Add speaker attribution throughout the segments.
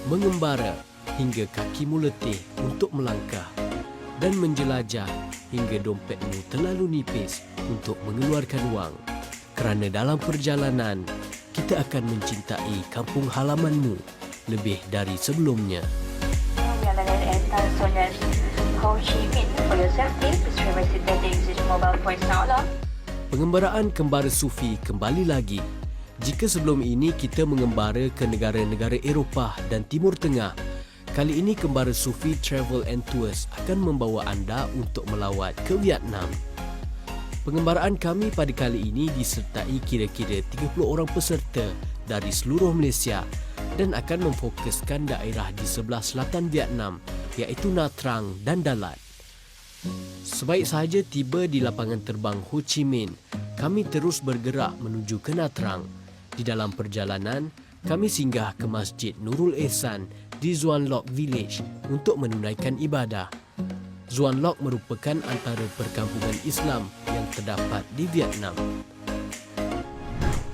Speaker 1: mengembara hingga kakimu letih untuk melangkah, dan menjelajah hingga dompetmu terlalu nipis untuk mengeluarkan wang. Kerana dalam perjalanan, kita akan mencintai kampung halamanmu lebih dari sebelumnya. Pengembaraan kembara sufi kembali lagi. Jika sebelum ini kita mengembara ke negara-negara Eropah dan Timur Tengah, kali ini kembara sufi Travel and Tours akan membawa anda untuk melawat ke Vietnam. Pengembaraan kami pada kali ini disertai kira-kira 30 orang peserta dari seluruh Malaysia dan akan memfokuskan daerah di sebelah selatan Vietnam iaitu Nha Trang dan Dalat. Sebaik sahaja tiba di lapangan terbang Ho Chi Minh, kami terus bergerak menuju ke Nha Trang. Di dalam perjalanan, kami singgah ke Masjid Nurul Ehsan di Xuan Loc Village untuk menunaikan ibadah. Xuan Loc merupakan antara perkampungan Islam yang terdapat di Vietnam.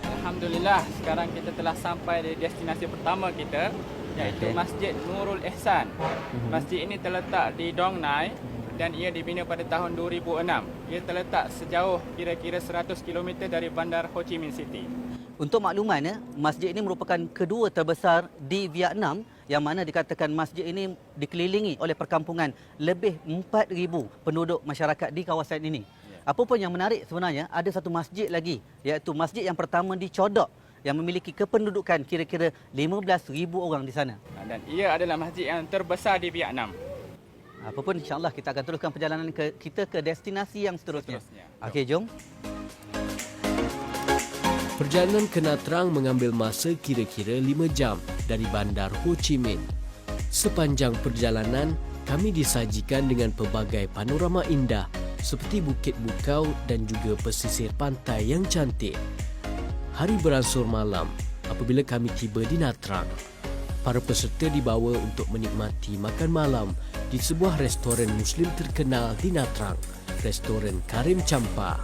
Speaker 2: Alhamdulillah, sekarang kita telah sampai di destinasi pertama kita, iaitu Masjid Nurul Ehsan. Masjid ini terletak di Dong Nai dan ia dibina pada tahun 2006. Ia terletak sejauh kira-kira 100 km dari bandar Ho Chi Minh City.
Speaker 3: Untuk makluman, masjid ini merupakan kedua terbesar di Vietnam, yang mana dikatakan masjid ini dikelilingi oleh perkampungan lebih 4,000 penduduk masyarakat di kawasan ini. Apa pun yang menarik sebenarnya, ada satu masjid lagi, iaitu masjid yang pertama di Chodok yang memiliki kependudukan kira-kira 15,000 orang di sana.
Speaker 2: Dan ia adalah masjid yang terbesar di Vietnam.
Speaker 3: Apapun, insya-Allah kita akan teruskan perjalanan kita ke destinasi yang seterusnya. Okey, jom.
Speaker 1: Perjalanan ke Nha Trang mengambil masa kira-kira 5 jam dari bandar Ho Chi Minh. Sepanjang perjalanan, kami disajikan dengan pelbagai panorama indah seperti Bukit Bukau dan juga pesisir pantai yang cantik. Hari beransur malam apabila kami tiba di Nha Trang. Para peserta dibawa untuk menikmati makan malam di sebuah restoran Muslim terkenal di Nha Trang, Restoran Karim Champa.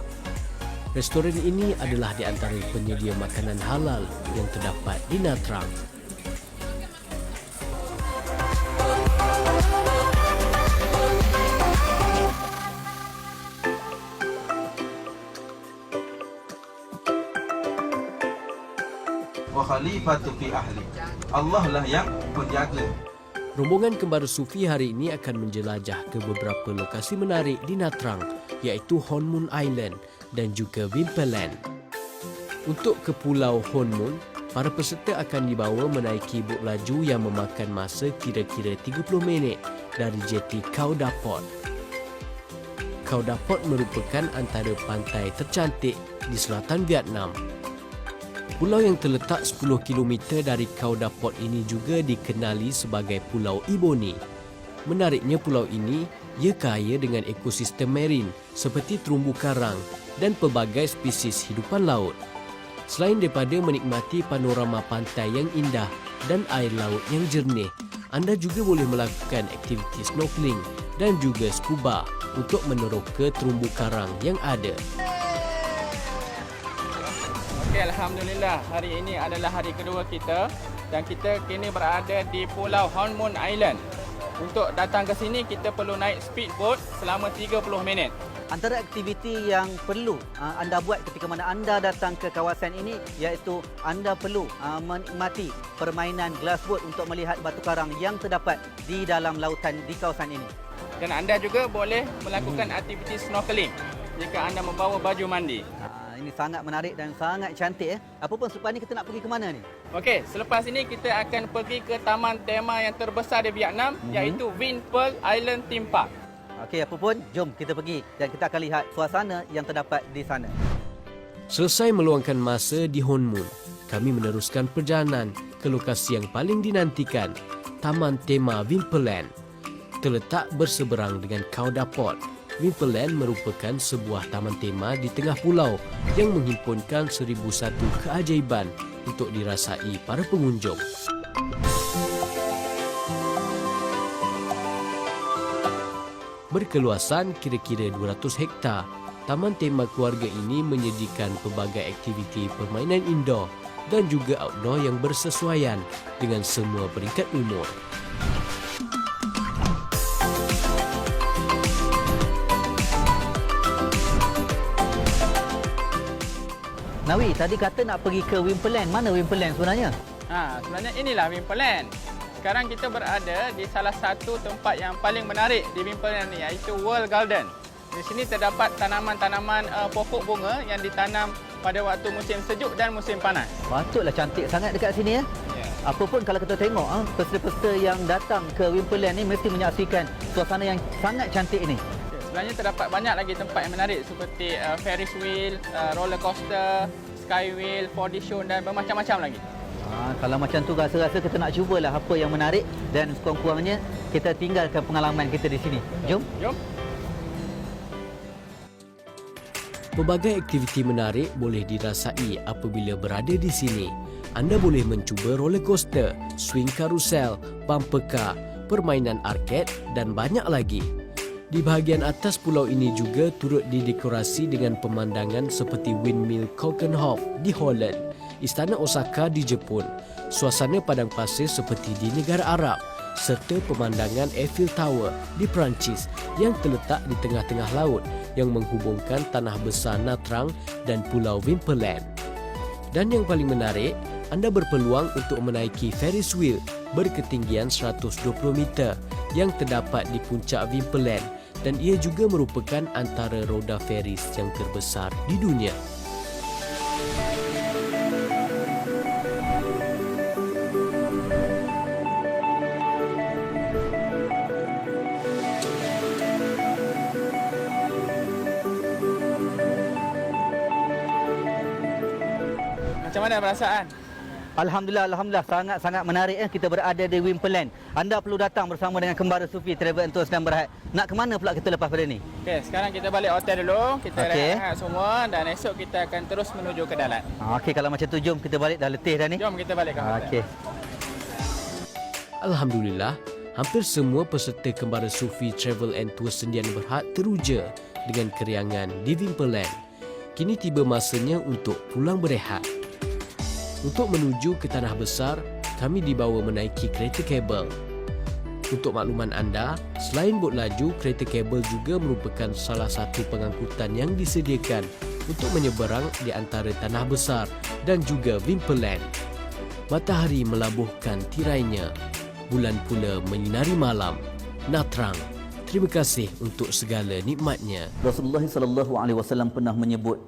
Speaker 1: Restoran ini adalah di antara penyedia makanan halal yang terdapat di Nha Trang.
Speaker 4: Wa khalifatu fi ahli. Allah lah yang menjaga.
Speaker 1: Rombongan kembara sufi hari ini akan menjelajah ke beberapa lokasi menarik di Nha Trang, iaitu Hon Mun Island dan juga Vimperland. Untuk ke Pulau Hon Mun, para peserta akan dibawa menaiki bot laju yang memakan masa kira-kira 30 minit dari jeti Khao Da Port. Khao Da Port merupakan antara pantai tercantik di selatan Vietnam. Pulau yang terletak 10 km dari Khao Da Port ini juga dikenali sebagai Pulau Ebony. Menariknya pulau ini, ia kaya dengan ekosistem marin seperti terumbu karang dan pelbagai spesies hidupan laut. Selain daripada menikmati panorama pantai yang indah dan air laut yang jernih, anda juga boleh melakukan aktiviti snorkeling dan juga scuba untuk meneroka terumbu karang yang ada.
Speaker 2: Okey, alhamdulillah, hari ini adalah hari kedua kita dan kita kini berada di Pulau Hon Mun Island. Untuk datang ke sini kita perlu naik speedboat selama 30 minit.
Speaker 3: Antara aktiviti yang perlu anda buat ketika mana anda datang ke kawasan ini, iaitu anda perlu menikmati permainan glassboat untuk melihat batu karang yang terdapat di dalam lautan di kawasan ini.
Speaker 2: Dan anda juga boleh melakukan aktiviti snorkeling jika anda membawa baju mandi.
Speaker 3: Ini sangat menarik dan sangat cantik. Apa pun selepas ini kita nak pergi ke mana ni?
Speaker 2: Okey, selepas ini kita akan pergi ke taman tema yang terbesar di Vietnam, iaitu Vin Pearl Island Theme Park.
Speaker 3: Okey, apa pun, jom kita pergi dan kita akan lihat suasana yang terdapat di sana.
Speaker 1: Selesai meluangkan masa di Hon Mun, kami meneruskan perjalanan ke lokasi yang paling dinantikan, Taman Tema Vimperland. Terletak berseberang dengan Khao Da Port, Vimperland merupakan sebuah taman tema di tengah pulau yang menghimpunkan 1001 keajaiban untuk dirasai para pengunjung. Berkeluasan kira-kira 200 hektar, taman tema keluarga ini menyediakan pelbagai aktiviti permainan indoor dan juga outdoor yang bersesuaian dengan semua peringkat umur.
Speaker 3: Nawi, tadi kata nak pergi ke Wimperland. Mana Wimperland sebenarnya?
Speaker 2: Sebenarnya inilah Wimperland. Sekarang kita berada di salah satu tempat yang paling menarik di Wimperland ni, iaitu World Garden. Di sini terdapat tanaman-tanaman pokok bunga yang ditanam pada waktu musim sejuk dan musim panas.
Speaker 3: Patutlah cantik sangat dekat sini ya. Apa pun kalau kita tengok peserta-peserta yang datang ke Wimperland ni mesti menyaksikan suasana yang sangat cantik ini.
Speaker 2: Sebenarnya terdapat banyak lagi tempat yang menarik seperti Ferris wheel, roller coaster, sky wheel, 4D show dan bermacam-macam lagi.
Speaker 3: Kalau macam tu rasa-rasa kita nak cubalah apa yang menarik dan sekurang-kurangnya kita tinggalkan pengalaman kita di sini. Jom.
Speaker 2: Jom.
Speaker 1: Pelbagai aktiviti menarik boleh dirasai apabila berada di sini. Anda boleh mencuba roller coaster, swing karusel, bumper car, permainan arcade dan banyak lagi. Di bahagian atas pulau ini juga turut didekorasi dengan pemandangan seperti Windmill Keukenhof di Holland, Istana Osaka di Jepun, suasana padang pasir seperti di negara Arab serta pemandangan Eiffel Tower di Perancis yang terletak di tengah-tengah laut yang menghubungkan tanah besar Natrang dan Pulau Wimperland. Dan yang paling menarik, anda berpeluang untuk menaiki Ferris wheel berketinggian 120 meter yang terdapat di puncak Wimperland dan ia juga merupakan antara roda ferris yang terbesar di dunia.
Speaker 2: Macam mana perasaan?
Speaker 3: Alhamdulillah sangat-sangat menarik kita berada di Wimperland. Anda perlu datang bersama dengan Kembara Sufi Travel and Tours dan Berhad. Nak ke mana pula kita lepas pada ni?
Speaker 2: Okey, sekarang kita balik hotel dulu. Kita rehat semua dan esok kita akan terus menuju ke Dalat.
Speaker 3: Okey, kalau macam tu jom kita balik, dah letih dah ni.
Speaker 2: Jom kita balik ke hotel.
Speaker 3: Okey.
Speaker 1: Alhamdulillah, hampir semua peserta Kembara Sufi Travel and Tours Sendian Berhad teruja dengan keriangan di Wimperland. Kini tiba masanya untuk pulang berehat. Untuk menuju ke Tanah Besar, kami dibawa menaiki kereta kabel. Untuk makluman anda, selain bot laju, kereta kabel juga merupakan salah satu pengangkutan yang disediakan untuk menyeberang di antara Tanah Besar dan juga Wimperland. Matahari melabuhkan tirainya, bulan pula menyinari malam. Natrang, terima kasih untuk segala nikmatnya.
Speaker 3: Rasulullah SAW pernah menyebut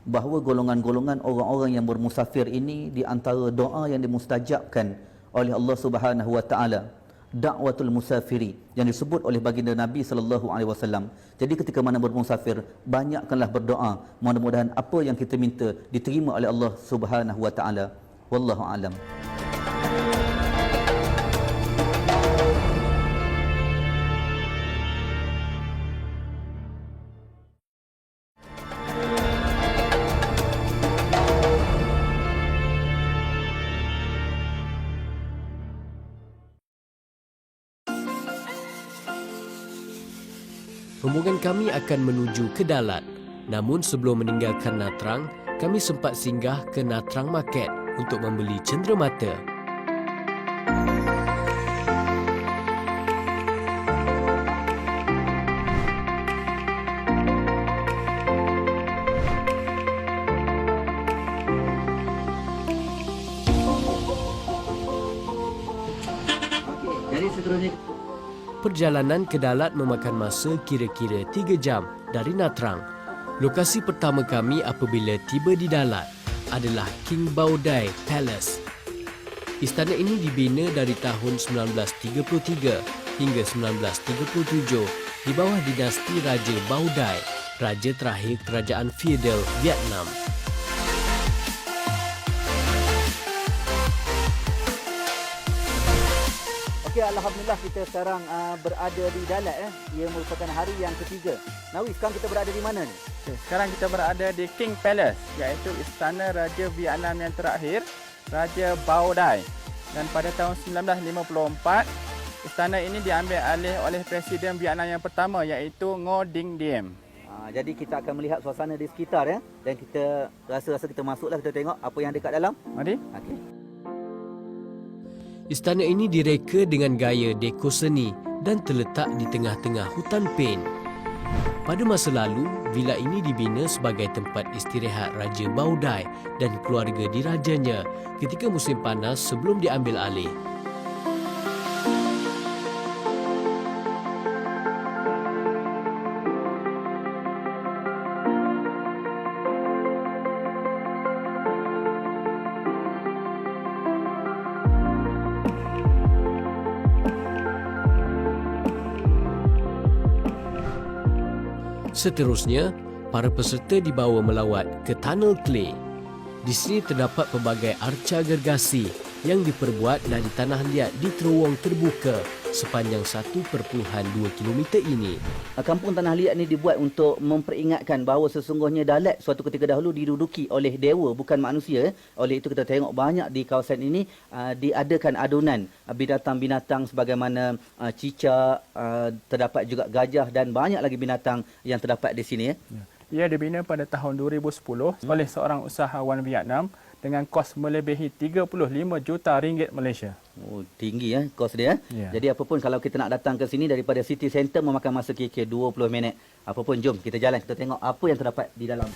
Speaker 3: bahawa golongan-golongan orang-orang yang bermusafir ini di antara doa yang dimustajabkan oleh Allah Subhanahu wa taala, da'watul musafiri, yang disebut oleh baginda Nabi sallallahu alaihi wasallam. Jadi ketika mana bermusafir, banyakkanlah berdoa, mudah-mudahan apa yang kita minta diterima oleh Allah Subhanahu wa taala. Wallahu alam.
Speaker 1: Rombongan kami akan menuju ke Dalat. Namun sebelum meninggalkan Natrang, kami sempat singgah ke Natrang Market untuk membeli cenderamata.
Speaker 3: Jadi seterusnya
Speaker 1: Perjalanan ke Dalat memakan masa kira-kira 3 jam dari Natrang. Lokasi pertama kami apabila tiba di Dalat adalah King Baudai Palace. Istana ini dibina dari tahun 1933 hingga 1937 di bawah dinasti Raja Baudai, raja terakhir kerajaan feodal Vietnam.
Speaker 3: Okey, alhamdulillah kita sekarang berada di Dalat Ia merupakan hari yang ketiga. Nawi, sekarang kita berada di mana ni?
Speaker 2: Okay, sekarang kita berada di King Palace, iaitu istana Raja Vietnam yang terakhir, Raja Baudai. Dan pada tahun 1954, istana ini diambil alih oleh Presiden Vietnam yang pertama, iaitu Ngo Dinh Diem.
Speaker 3: Jadi kita akan melihat suasana di sekitar ya, dan kita rasa kita masuklah, kita tengok apa yang ada kat dalam.
Speaker 2: Mari.
Speaker 3: Okey.
Speaker 1: Istana ini direka dengan gaya dekor seni dan terletak di tengah-tengah hutan pin. Pada masa lalu, villa ini dibina sebagai tempat istirahat Raja Baudai dan keluarga dirajanya ketika musim panas sebelum diambil alih. Seterusnya, para peserta dibawa melawat ke Tunnel Clay. Di sini terdapat pelbagai arca gergasi yang diperbuat dari tanah liat di terowong terbuka sepanjang 1.2 km ini.
Speaker 3: Kampung Tanah Liat ni dibuat untuk memperingatkan bahawa sesungguhnya Dalat suatu ketika dahulu diduduki oleh dewa, bukan manusia. Oleh itu kita tengok banyak di kawasan ini diadakan adunan binatang-binatang sebagaimana cicak, terdapat juga gajah dan banyak lagi binatang yang terdapat di sini.
Speaker 2: Ia dibina pada tahun 2010 oleh seorang usahawan Vietnam dengan kos melebihi 35 juta ringgit Malaysia.
Speaker 3: Oh, tinggi ya kos dia.
Speaker 2: Ya.
Speaker 3: Jadi apapun kalau kita nak datang ke sini daripada city center memakan masa kira-kira 20 minit. Apapun jom kita jalan, kita tengok apa yang terdapat di dalam.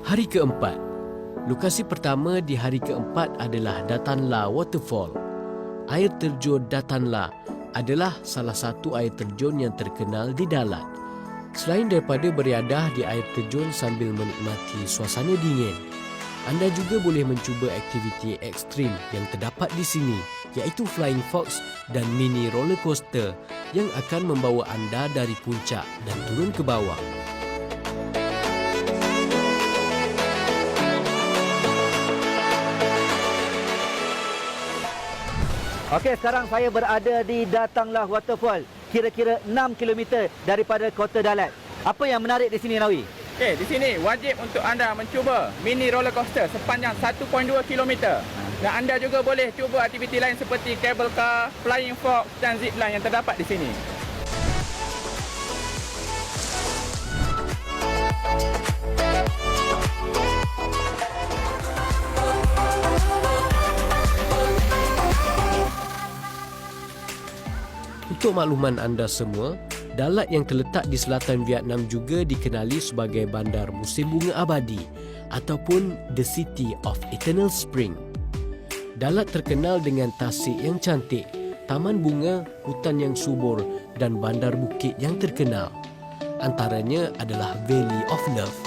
Speaker 1: Hari keempat. Lokasi pertama di hari keempat adalah Datan La Waterfall. Air terjun Datan La adalah salah satu air terjun yang terkenal di Dalat. Selain daripada beriadah di air terjun sambil menikmati suasana dingin, anda juga boleh mencuba aktiviti ekstrim yang terdapat di sini, iaitu Flying Fox dan mini roller coaster yang akan membawa anda dari puncak dan turun ke bawah.
Speaker 3: Okey, sekarang saya berada di Datanglah Waterfall, kira-kira 6 km daripada kota Dalat. Apa yang menarik di sini, Nawi?
Speaker 2: Okey, di sini wajib untuk anda mencuba mini roller coaster sepanjang 1.2 km. Dan anda juga boleh cuba aktiviti lain seperti cable car, flying fox dan zip line yang terdapat di sini.
Speaker 1: Untuk makluman anda semua, Dalat yang terletak di selatan Vietnam juga dikenali sebagai bandar musim bunga abadi ataupun The City of Eternal Spring. Dalat terkenal dengan tasik yang cantik, taman bunga, hutan yang subur dan bandar bukit yang terkenal. Antaranya adalah Valley of Love.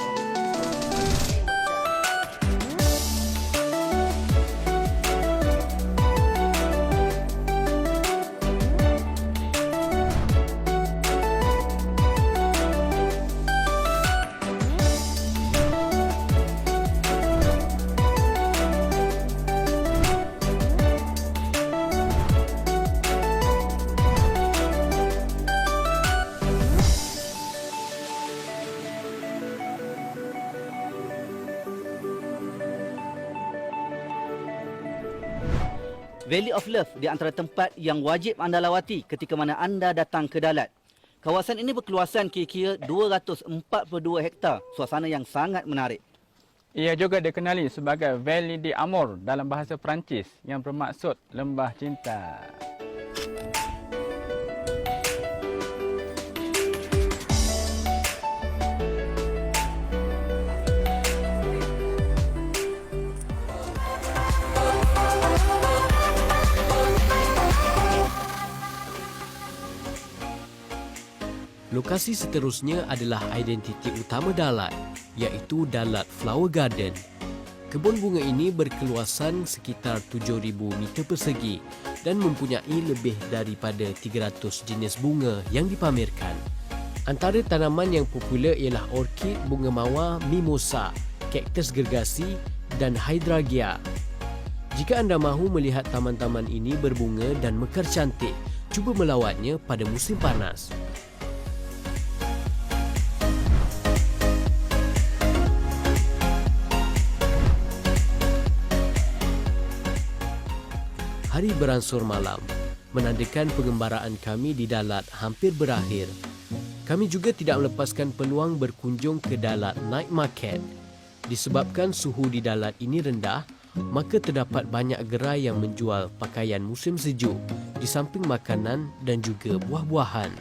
Speaker 3: Valley of Love di antara tempat yang wajib anda lawati ketika mana anda datang ke Dalat. Kawasan ini berkeluasan kira-kira 242 hektar. Suasana yang sangat menarik.
Speaker 2: Ia juga dikenali sebagai Valley d'Amour dalam bahasa Perancis yang bermaksud lembah cinta.
Speaker 1: Lokasi seterusnya adalah identiti utama Dalat, iaitu Dalat Flower Garden. Kebun bunga ini berkeluasan sekitar 7,000 meter persegi dan mempunyai lebih daripada 300 jenis bunga yang dipamerkan. Antara tanaman yang popular ialah orkid, bunga mawar, mimosa, kaktus gergasi dan hydrangea. Jika anda mahu melihat taman-taman ini berbunga dan mekar cantik, cuba melawatnya pada musim panas. hari beransur malam, menandakan pengembaraan kami di Dalat hampir berakhir. Kami juga tidak melepaskan peluang berkunjung ke Dalat Night Market. Disebabkan suhu di Dalat ini rendah, maka terdapat banyak gerai yang menjual pakaian musim sejuk di samping makanan dan juga buah-buahan.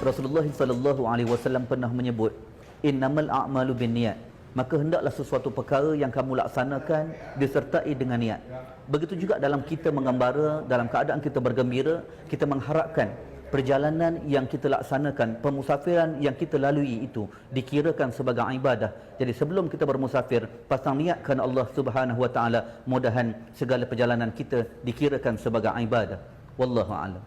Speaker 3: Rasulullah SAW pernah menyebut, innamal a'malu binniyat, maka hendaklah sesuatu perkara yang kamu laksanakan disertai dengan niat. Begitu juga dalam kita mengembara, dalam keadaan kita bergembira, kita mengharapkan perjalanan yang kita laksanakan, pemusafiran yang kita lalui itu dikirakan sebagai ibadah. Jadi sebelum kita bermusafir, pasang niatkan Allah Subhanahu wa taala, mudahan segala perjalanan kita dikirakan sebagai ibadah. Wallahu a'lam.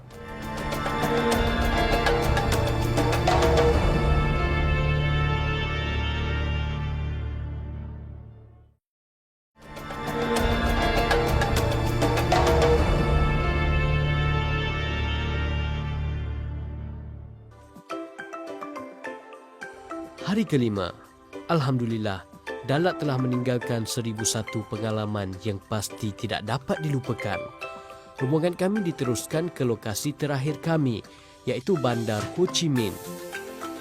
Speaker 1: Hari kelima, Alhamdulillah, Dalat telah meninggalkan 1001 pengalaman yang pasti tidak dapat dilupakan. Rombongan kami diteruskan ke lokasi terakhir kami, iaitu Bandar Ho Chi Minh.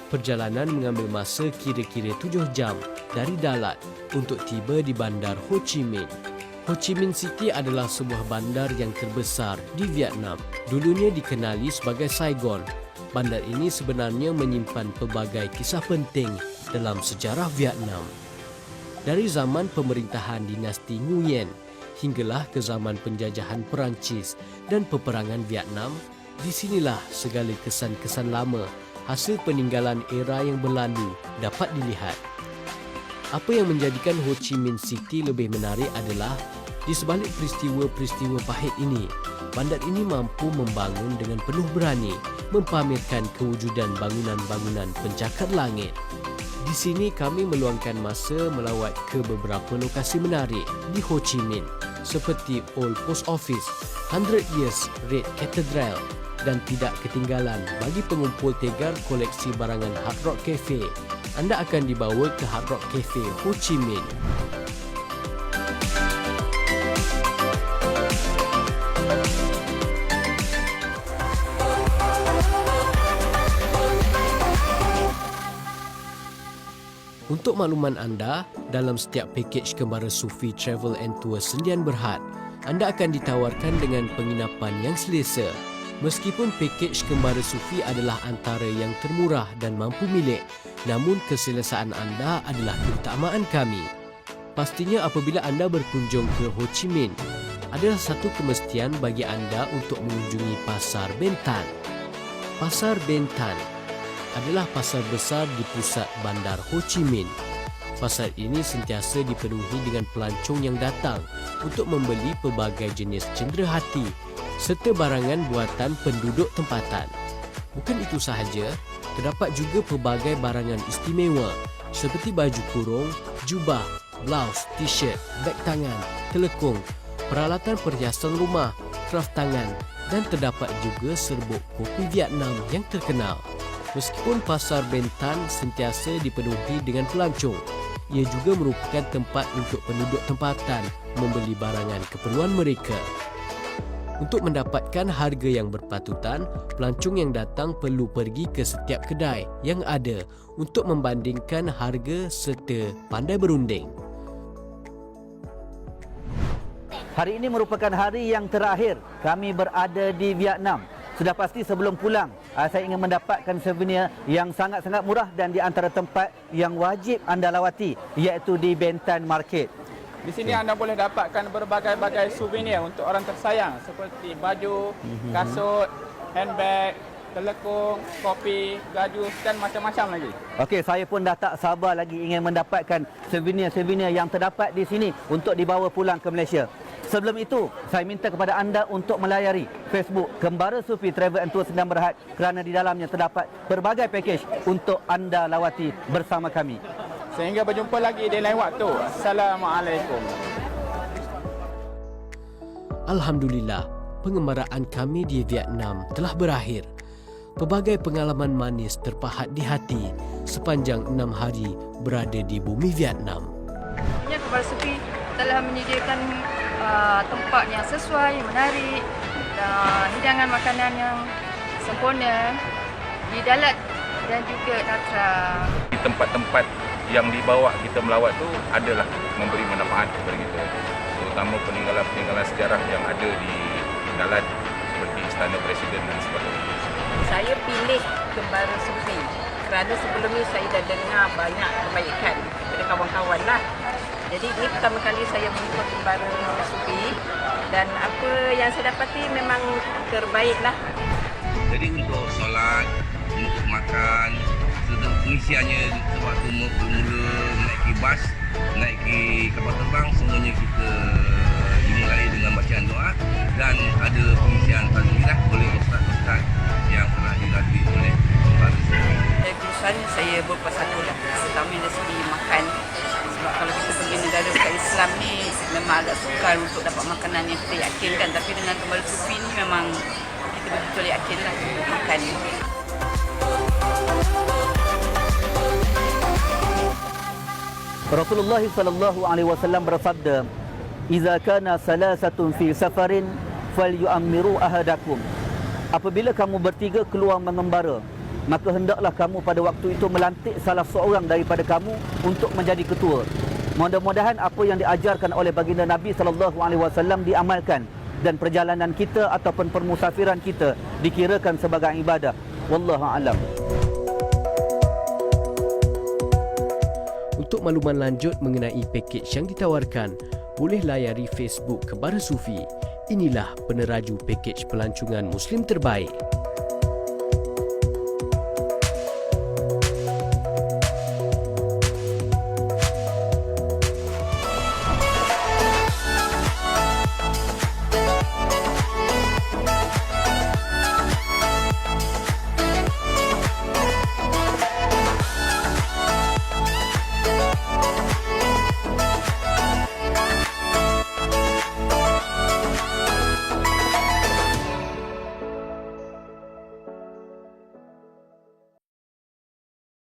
Speaker 1: Perjalanan mengambil masa kira-kira 7 jam dari Dalat untuk tiba di Bandar Ho Chi Minh. Ho Chi Minh City adalah sebuah bandar yang terbesar di Vietnam. Dulunya dikenali sebagai Saigon. Bandar ini sebenarnya menyimpan pelbagai kisah penting dalam sejarah Vietnam. Dari zaman pemerintahan dinasti Nguyen hinggalah ke zaman penjajahan Perancis dan peperangan Vietnam, di sinilah segala kesan-kesan lama hasil peninggalan era yang berlalu dapat dilihat. Apa yang menjadikan Ho Chi Minh City lebih menarik adalah di sebalik peristiwa-peristiwa pahit ini, bandar ini mampu membangun dengan penuh berani, mempamerkan kewujudan bangunan-bangunan pencakar langit. Di sini kami meluangkan masa melawat ke beberapa lokasi menarik di Ho Chi Minh seperti Old Post Office, 100 Years Red Cathedral dan tidak ketinggalan bagi pengumpul tegar koleksi barangan Hard Rock Cafe, anda akan dibawa ke Hard Rock Cafe Ho Chi Minh. Untuk makluman anda, dalam setiap pakej Kembara Sufi Travel and Tour Sendian Berhad, anda akan ditawarkan dengan penginapan yang selesa. Meskipun pakej Kembara Sufi adalah antara yang termurah dan mampu milik, namun keselesaan anda adalah keutamaan kami. Pastinya apabila anda berkunjung ke Ho Chi Minh, adalah satu kemestian bagi anda untuk mengunjungi Pasar Bentan. Pasar Bentan adalah pasar besar di pusat bandar Ho Chi Minh. Pasar ini sentiasa dipenuhi dengan pelancong yang datang untuk membeli pelbagai jenis cenderahati serta barangan buatan penduduk tempatan. Bukan itu sahaja, terdapat juga pelbagai barangan istimewa seperti baju kurung, jubah, blouse, t-shirt, beg tangan, telekung, peralatan perhiasan rumah, kraft tangan dan terdapat juga serbuk kopi Vietnam yang terkenal. Meskipun Pasar Bentan sentiasa dipenuhi dengan pelancong, ia juga merupakan tempat untuk penduduk tempatan membeli barangan keperluan mereka. Untuk mendapatkan harga yang berpatutan, pelancong yang datang perlu pergi ke setiap kedai yang ada untuk membandingkan harga serta pandai berunding.
Speaker 3: Hari ini merupakan hari yang terakhir kami berada di Vietnam. Sudah pasti sebelum pulang, saya ingin mendapatkan souvenir yang sangat-sangat murah dan di antara tempat yang wajib anda lawati, iaitu di Bentan Market.
Speaker 2: Di sini anda boleh dapatkan berbagai-bagai souvenir untuk orang tersayang seperti baju, kasut, handbag, telekung, kopi, gaju dan macam-macam lagi.
Speaker 3: Okey, saya pun dah tak sabar lagi ingin mendapatkan souvenir-souvenir yang terdapat di sini untuk dibawa pulang ke Malaysia. Sebelum itu, saya minta kepada anda untuk melayari Facebook Kembara Sufi Travel and Tour Sendian Berhad kerana di dalamnya terdapat berbagai pakej untuk anda lawati bersama kami.
Speaker 2: Sehingga berjumpa lagi di lain waktu. Assalamualaikum.
Speaker 1: Alhamdulillah, pengembaraan kami di Vietnam telah berakhir. pelbagai pengalaman manis terpahat di hati sepanjang 6 hari berada di bumi Vietnam.
Speaker 5: Kembara Sufi telah menyediakan tempat yang sesuai, menarik, dan hidangan makanan yang sempurna di Dalat dan juga Natra.
Speaker 6: Di tempat-tempat yang dibawa kita melawat tu adalah memberi manfaat kepada kita, terutama peninggalan-peninggalan sejarah yang ada di Dalat seperti Istana Presiden dan sebagainya.
Speaker 7: Saya pilih Kembara Sufi kerana sebelum ni saya dah dengar banyak kebaikan daripada kawan-kawan lah. Jadi ini pertama kali saya mengikut Kembara Sufi dan apa yang saya dapati memang terbaik lah.
Speaker 8: Jadi untuk solat, untuk makan, untuk pengisiannya waktu bermula naiki bas, naiki kapal terbang, semuanya kita dimulai dengan bacaan doa dan ada pengisian alhamdulillah oleh ustaz-ustaz yang telah dilatih oleh Kembara Sufi.
Speaker 7: Dari kerusan saya berpuas hati lah, terutama dari segi makan. Sebab kalau kita pergi negara bukan Islam ni memang agak sukar untuk dapat makanan yang kita yakinkan, tapi dengan Kembara Sufi ni memang kita betul-betul yakin lah untuk makan.
Speaker 3: Rasulullah sallallahu alaihi wasallam bersabda, "Idza kana salasatun fi safarin falyu'ammiru ahadakum." Apabila kamu bertiga keluar mengembara, maka hendaklah kamu pada waktu itu melantik salah seorang daripada kamu untuk menjadi ketua. Mudah-mudahan apa yang diajarkan oleh baginda Nabi sallallahu alaihi wasallam diamalkan dan perjalanan kita ataupun permusafiran kita dikirakan sebagai ibadah. Wallahu a'lam.
Speaker 1: Untuk makluman lanjut mengenai pakej yang ditawarkan, boleh layari Facebook Kembara Sufi. Inilah peneraju pakej pelancongan Muslim terbaik.